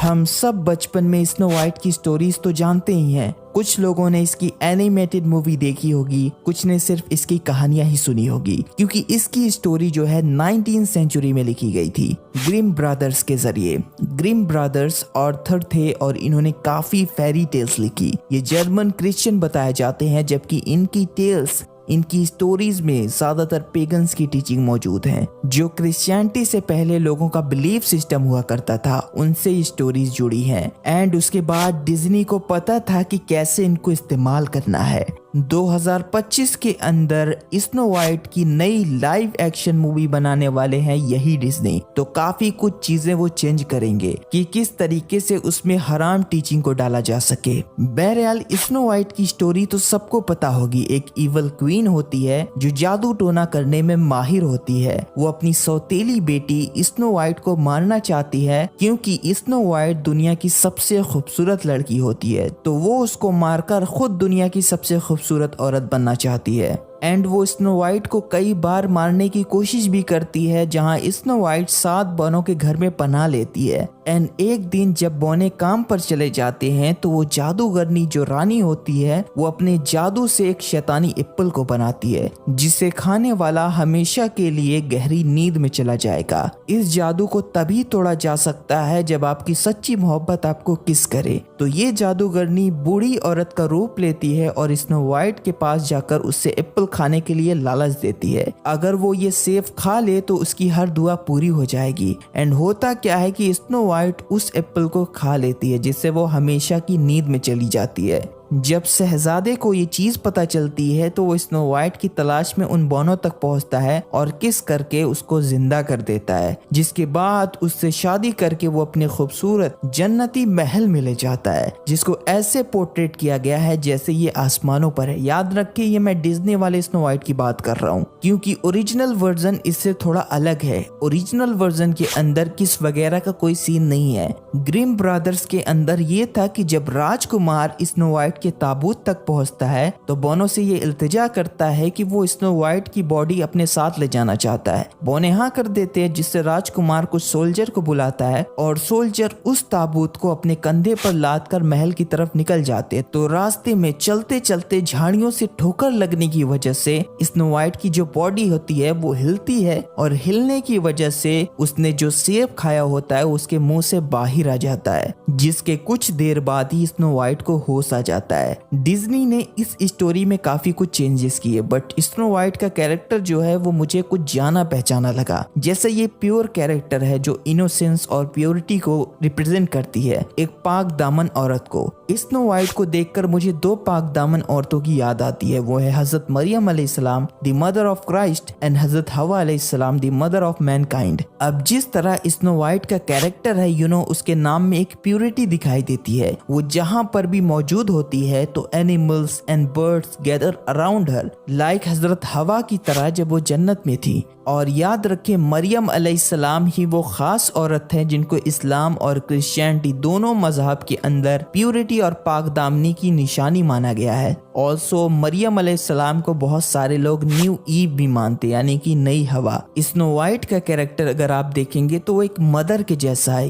हम सब बचपन में स्नो वाइट की स्टोरीज तो जानते ही हैं। कुछ लोगों ने इसकी एनिमेटेड मूवी देखी होगी, कुछ ने सिर्फ इसकी कहानियां ही सुनी होगी, क्योंकि इसकी स्टोरी जो है 19th सेंचुरी में लिखी गई थी ग्रिम ब्रदर्स के जरिए। ग्रिम ब्रदर्स ऑर्थर थे और इन्होंने काफी फेरी टेल्स लिखी। ये जर्मन क्रिश्चियन बताए जाते हैं, जबकि इनकी स्टोरीज में ज्यादातर पेगन्स की टीचिंग मौजूद है। जो क्रिश्चियनिटी से पहले लोगों का बिलीफ सिस्टम हुआ करता था, उनसे ये स्टोरीज जुड़ी हैं। एंड उसके बाद डिज्नी को पता था कि कैसे इनको इस्तेमाल करना है। 2025 के अंदर स्नो वाइट की नई लाइव एक्शन मूवी बनाने वाले हैं यही डिज्नी। तो काफी कुछ चीजें वो चेंज करेंगे कि किस तरीके से उसमें हराम टीचिंग को डाला जा सके। बहरहाल स्नो वाइट की स्टोरी तो सबको पता होगी। एक इवल क्वीन होती है जो जादू टोना करने में माहिर होती है। वो अपनी सौतेली बेटी स्नो वाइट को मारना चाहती है, क्योंकि स्नो वाइट दुनिया की सबसे खूबसूरत लड़की होती है। तो वो उसको मारकर खुद दुनिया की सबसे खूबसूरत औरत बनना चाहती है। एंड वो स्नो वाइट को कई बार मारने की कोशिश भी करती है, जहां स्नो वाइट 7 बौनों के घर में पनाह लेती है। एंड एक दिन जब बौने काम पर चले जाते हैं तो वो जादूगरनी जो रानी होती है, वो अपने जादू से एक शैतानी एप्पल को बनाती है, जिसे खाने वाला हमेशा के लिए गहरी नींद में चला जाएगा। इस जादू को तभी तोड़ा जा सकता है जब आपकी सच्ची मोहब्बत आपको किस करे। तो ये जादूगरनी बूढ़ी औरत का रूप लेती है और स्नो वाइट के पास जाकर उससे एप्पल खाने के लिए लालच देती है। अगर वो ये सेब खा ले तो उसकी हर दुआ पूरी हो जाएगी। एंड होता क्या है कि स्नो वाइट उस एप्पल को खा लेती है, जिससे वो हमेशा की नींद में चली जाती है। जब शहजादे को ये चीज पता चलती है तो वो स्नो वाइट की तलाश में उन बौनों तक पहुंचता है और किस करके उसको जिंदा कर देता है, जिसके बाद उससे शादी करके वो अपने खूबसूरत जन्नती महल में ले जाता है, जिसको ऐसे पोर्ट्रेट किया गया है जैसे ये आसमानों पर है। याद रखिए, ये मैं डिज्नी वाले स्नो वाइट की बात कर रहा हूँ, क्योंकि ओरिजिनल वर्जन इससे थोड़ा अलग है। ओरिजिनल वर्जन के अंदर किस वगैरह का कोई सीन नहीं है। ग्रिम ब्रदर्स के अंदर ये था कि जब राजकुमार स्नो वाइट के ताबूत तक पहुंचता है तो बोनो से ये इल्तिजा करता है कि वो स्नो वाइट की बॉडी अपने साथ ले जाना चाहता है। बोने हाँ कर देते हैं, जिससे राजकुमार कुछ सोल्जर को बुलाता है और सोल्जर उस ताबूत को अपने कंधे पर लाद कर महल की तरफ निकल जाते हैं। तो रास्ते में चलते चलते झाड़ियों से ठोकर लगने की वजह से स्नो वाइट की जो बॉडी होती है वो हिलती है, और हिलने की वजह से उसने जो सेब खाया होता है उसके मुंह से बाहर आ जाता है, जिसके कुछ देर बाद ही स्नो वाइट को होश आ जाता है। डिज्नी ने इस स्टोरी में काफी कुछ चेंजेस किए, बट स्नो वाइट का कैरेक्टर जो है वो मुझे कुछ जाना पहचाना लगा। जैसे ये प्योर कैरेक्टर है जो इनोसेंस और प्योरिटी को रिप्रेजेंट करती है, एक पाक दामन औरत को। स्नो वाइट को देखकर मुझे 2 पाक दामन औरतों की याद आती है। वो है हजरत मरियम अलैहिस्सलाम the mother of Christ and हजरत हवा अलैहिस्सलाम द मदर ऑफ मैनकाइंड। अब जिस तरह स्नो वाइट का कैरेक्टर है, उसके नाम में एक प्योरिटी दिखाई देती है। वो जहां पर भी मौजूद होती है तो animals and birds gather around her, like हजरत हवा की तरह जब वो जन्नत में थी। और याद रखें, मरियम अलैहिस्सलाम ही वो खास औरत है जिनको इस्लाम और क्रिश्चियनिटी दोनों मजहब के अंदर प्योरिटी और पाकदामनी की निशानी माना गया है। ऑल्सो मरियम अलैहिस्सलाम को बहुत सारे लोग न्यू ईव भी मानते, यानी कि नई हवा। स्नो वाइट का कैरेक्टर अगर आप देखेंगे तो वो एक मदर के जैसा है।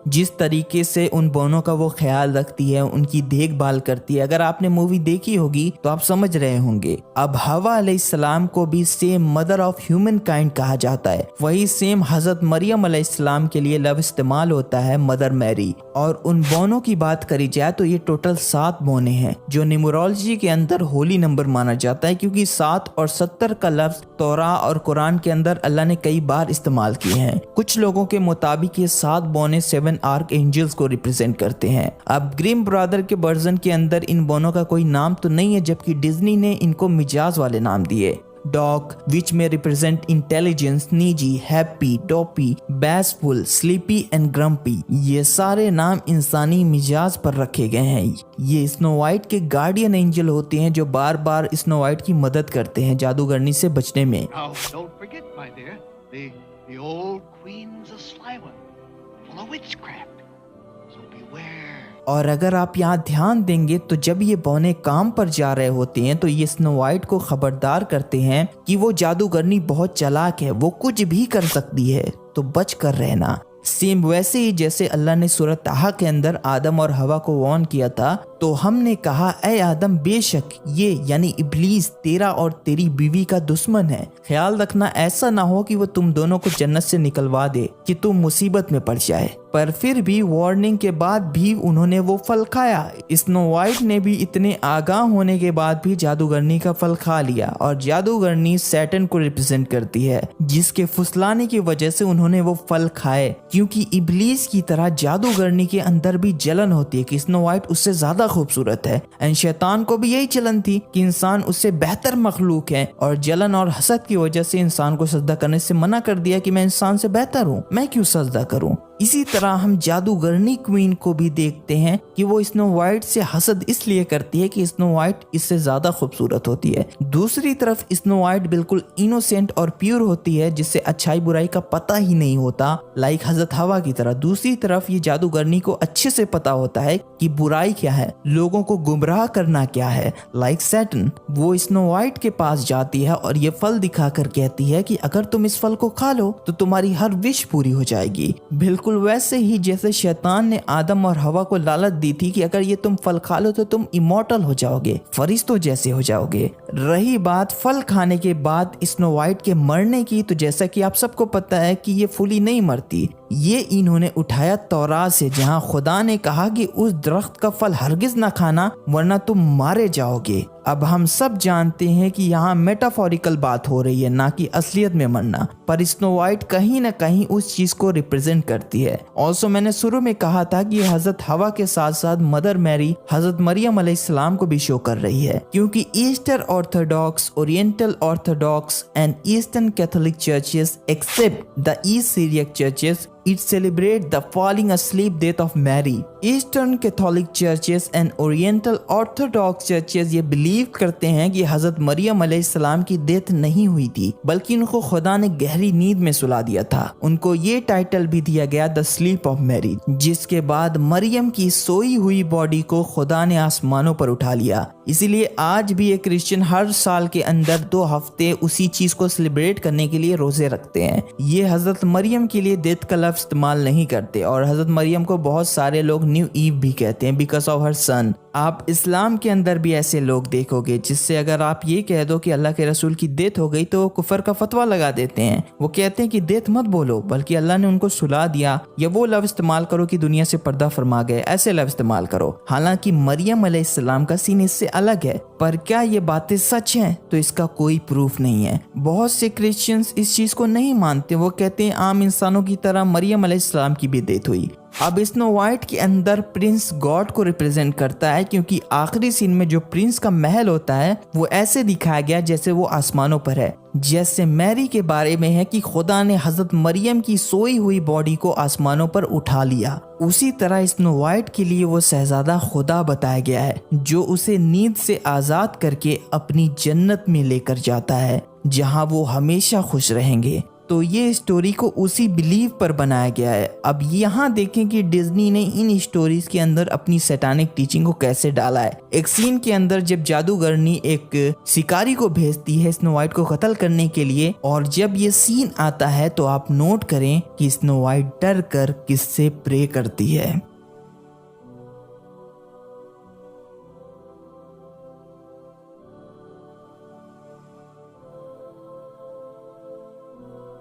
जिस तरीके से उन बोनों का वो ख्याल रखती है, उनकी देखभाल करती है। अगर आपने मूवी देखी होगी तो आप समझ रहे होंगे। अब हवा अलैहिस्सलाम को भी same mother of human kind कहा जाता है। वही सेम हजरत मरियम अलैहिस्सलाम के लिए लव इस्तेमाल होता है मदर मैरी। और उन बोनों की बात करी जाए तो ये टोटल 7 बोने हैं, जो न्यूमरोलॉजी के अंदर होली नंबर माना जाता है, क्योंकि 7 और 70 का लफ्ज तौरा और कुरान के अंदर अल्लाह ने कई बार इस्तेमाल किए हैं। कुछ लोगों के मुताबिक ये 7 बोने 7 आर्क एंजल्स को रिप्रेजेंट करते हैं। अब ग्रिम ब्रदर के वर्जन के अंदर इन बोनों का कोई नाम तो नहीं है, जबकि डिज्नी ने इनको मिजाज वाले नाम दिए। डॉग विच में रिप्रेजेंट इंटेलिजेंस, नीजी, हैप्पी, डॉपी, बैसफुल, स्लीपी एंड ग्रम्पी। ये सारे नाम इंसानी मिजाज पर रखे गए हैं। ये स्नो वाइट के गार्डियन एंजल होते हैं जो बार बार स्नो वाइट की मदद करते हैं जादूगरनी से बचने में। और अगर आप यहाँ ध्यान देंगे तो जब ये बौने काम पर जा रहे होते हैं तो ये स्नो वाइट को खबरदार करते हैं कि वो जादूगरनी बहुत चालाक है, वो कुछ भी कर सकती है, तो बच कर रहना। सेम वैसे ही जैसे अल्लाह ने सूरह ताहा के अंदर आदम और हवा को वार्न किया था, तो हमने कहा ए आदम, बेशक ये यानी इब्लीस तेरा और तेरी बीवी का दुश्मन है। ख्याल रखना ऐसा ना हो कि वो तुम दोनों को जन्नत से निकलवा दे कि तुम मुसीबत में पड़ जाए। पर फिर भी वार्निंग के बाद भी उन्होंने वो फल खाया। स्नो वाइट ने भी इतने आगाह होने के बाद भी जादूगरनी का फल खा लिया, और जादूगरनी सैटन को रिप्रेजेंट करती है, जिसके फुसलाने की वजह से उन्होंने वो फल खाए। क्योंकि इब्लीस की तरह जादूगरनी के अंदर भी जलन होती है कि स्नो वाइट उससे ज्यादा खूबसूरत है, एंड शैतान को भी यही जलन थी कि इंसान उससे बेहतर मखलूक है, और जलन और हसद की वजह से इंसान को सजदा करने से मना कर दिया कि मैं इंसान से बेहतर हूँ, मैं क्यों सजदा करूँ। इसी तरह हम जादूगरनी क्वीन को भी देखते हैं कि वो स्नो वाइट से हसद इसलिए करती है कि स्नो वाइट इससे ज्यादा खूबसूरत होती है। दूसरी तरफ स्नो वाइट बिल्कुल इनोसेंट और प्योर होती है, जिससे अच्छाई बुराई का पता ही नहीं होता, लाइक हजरत हवा की तरह। दूसरी तरफ ये जादूगरनी को अच्छे से पता होता है कि बुराई क्या है, लोगों को गुमराह करना क्या है, लाइक सैटन। वो स्नो वाइट के पास जाती है और ये फल दिखाकर कहती है कि अगर तुम इस फल को खा लो तो तुम्हारी हर विश पूरी हो जाएगी। बिल्कुल वैसे ही जैसे शैतान ने आदम और हवा को लालच दी थी कि अगर ये तुम फल खा लो तो तुम इमॉर्टल हो जाओगे, फरिश्तों जैसे हो जाओगे। रही बात फल खाने के बाद स्नो वाइट के मरने की, तो जैसा कि आप सबको पता है कि ये फुली नहीं मरती। ये इन्होंने उठाया तौरात से, जहां खुदा ने कहा कि उस दरख्त का फल हरगिज ना खाना वरना तुम मारे जाओगे। अब हम सब जानते हैं कि यहाँ मेटाफोरिकल बात हो रही है, ना कि असलियत में मरना, पर स्नो वाइट कहीं ना कहीं उस चीज को रिप्रेजेंट करती है। ऑल्सो मैंने शुरू में कहा था कि हजरत हवा के साथ साथ मदर मैरी हजरत मरियम अलैहिस्सलाम को भी शो कर रही है, क्योंकि Easter Orthodox, Oriental Orthodox and Eastern Catholic churches except the East Syriac churches it celebrate the falling asleep death of Mary. Eastern Catholic churches and Oriental Orthodox churches ये believe करते हैं कि हजरत मरियम अलैहिस्सलाम की डेथ नहीं हुई थी, बल्कि उनको खुदा ने गहरी नींद में सुला दिया था। उनको ये टाइटल भी दिया गया द स्लीप ऑफ मैरी, जिसके बाद मरियम की सोई हुई बॉडी को खुदा ने आसमानों पर उठा लिया। इसीलिए आज भी एक क्रिश्चियन हर साल के अंदर 2 हफ्ते उसी चीज को सेलिब्रेट करने के लिए रोजे रखते हैं। ये हजरत मरियम के लिए डेथ का इस्तेमाल नहीं करते, और हजरत मरियम को बहुत सारे लोग न्यू ईव भी कहते हैं बिकॉज ऑफ हर सन। आप इस्लाम के अंदर भी ऐसे लोग देखोगे जिससे अगर आप ये कह दो कि अल्लाह के रसूल की डेथ हो गई तो वो कुफर का फतवा लगा देते हैं। वो कहते हैं कि डेथ मत बोलो, बल्कि अल्लाह ने उनको सुला दिया, या वो लफ्ज इस्तेमाल करो कि दुनिया से पर्दा फरमा गए, ऐसे लफ्ज इस्तेमाल करो। हालांकि मरियम अलैहिस्सलाम का सीन इससे अलग है, पर क्या ये बातें सच हैं तो इसका कोई प्रूफ नहीं है। बहुत से क्रिश्चियंस इस चीज को नहीं मानते, वो कहते हैं आम इंसानों की तरह मरियम अलैहिस्सलाम की भी डेथ हुई। अब स्नो वाइट के अंदर प्रिंस गॉड को रिप्रेजेंट करता है, क्योंकि आखिरी सीन में जो प्रिंस का महल होता है वो ऐसे दिखाया गया जैसे वो आसमानों पर है, जैसे मैरी के बारे में है कि खुदा ने हजरत मरियम की सोई हुई बॉडी को आसमानों पर उठा लिया। उसी तरह स्नो वाइट के लिए वो शहजादा खुदा बताया गया है, जो उसे नींद से आजाद करके अपनी जन्नत में लेकर जाता है, जहां वो हमेशा खुश रहेंगे। तो ये स्टोरी को उसी बिलीव पर बनाया गया है। अब यहाँ देखें कि डिज्नी ने इन स्टोरीज के अंदर अपनी सैटानिक टीचिंग को कैसे डाला है। एक सीन के अंदर जब जादूगरनी एक शिकारी को भेजती है स्नो वाइट को कत्ल करने के लिए, और जब ये सीन आता है तो आप नोट करें कि स्नो वाइट डर कर किससे प्रे करती है।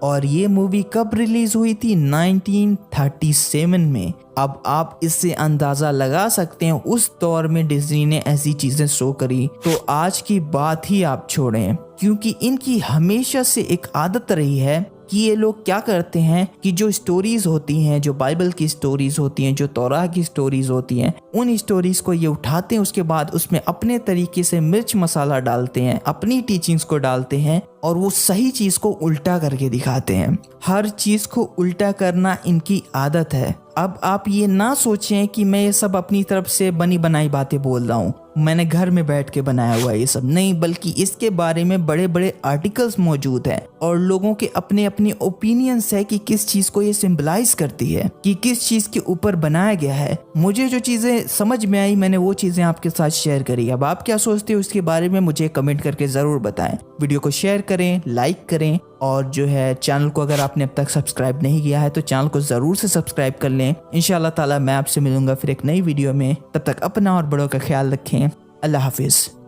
और ये मूवी कब रिलीज हुई थी? 1937 में। अब आप इससे अंदाजा लगा सकते हैं उस दौर में डिज्नी ने ऐसी चीजें शो करी, तो आज की बात ही आप छोड़ें, क्योंकि इनकी हमेशा से एक आदत रही है कि ये लोग क्या करते हैं कि जो स्टोरीज होती हैं, जो बाइबल की स्टोरीज होती हैं, जो तौराह की स्टोरीज होती हैं, उन स्टोरीज को ये उठाते हैं, उसके बाद उसमें अपने तरीके से मिर्च मसाला डालते हैं, अपनी टीचिंग्स को डालते हैं, और वो सही चीज को उल्टा करके दिखाते हैं। हर चीज को उल्टा करना इनकी आदत है। अब आप ये ना सोचें कि मैं ये सब अपनी तरफ से बनी बनाई बातें बोल रहा हूँ, मैंने घर में बैठ के बनाया हुआ है, ये सब नहीं, बल्कि इसके बारे में बड़े बड़े आर्टिकल्स मौजूद हैं, और लोगों के अपने अपने ओपिनियंस है कि किस चीज को ये सिंबलाइज करती है, कि किस चीज के ऊपर बनाया गया है। मुझे जो चीजें समझ में आई मैंने वो चीजें आपके साथ शेयर करी। अब आप क्या सोचते हो इसके बारे में मुझे कमेंट करके जरूर बताएं। वीडियो को शेयर करें, लाइक करें और जो है चैनल को अगर आपने अब तक सब्सक्राइब नहीं किया है तो चैनल को ज़रूर से सब्सक्राइब कर लें। इंशाल्लाह ताला मैं आपसे मिलूंगा फिर एक नई वीडियो में। तब तक अपना और बड़ों का ख्याल रखें। अल्लाह हाफिज़।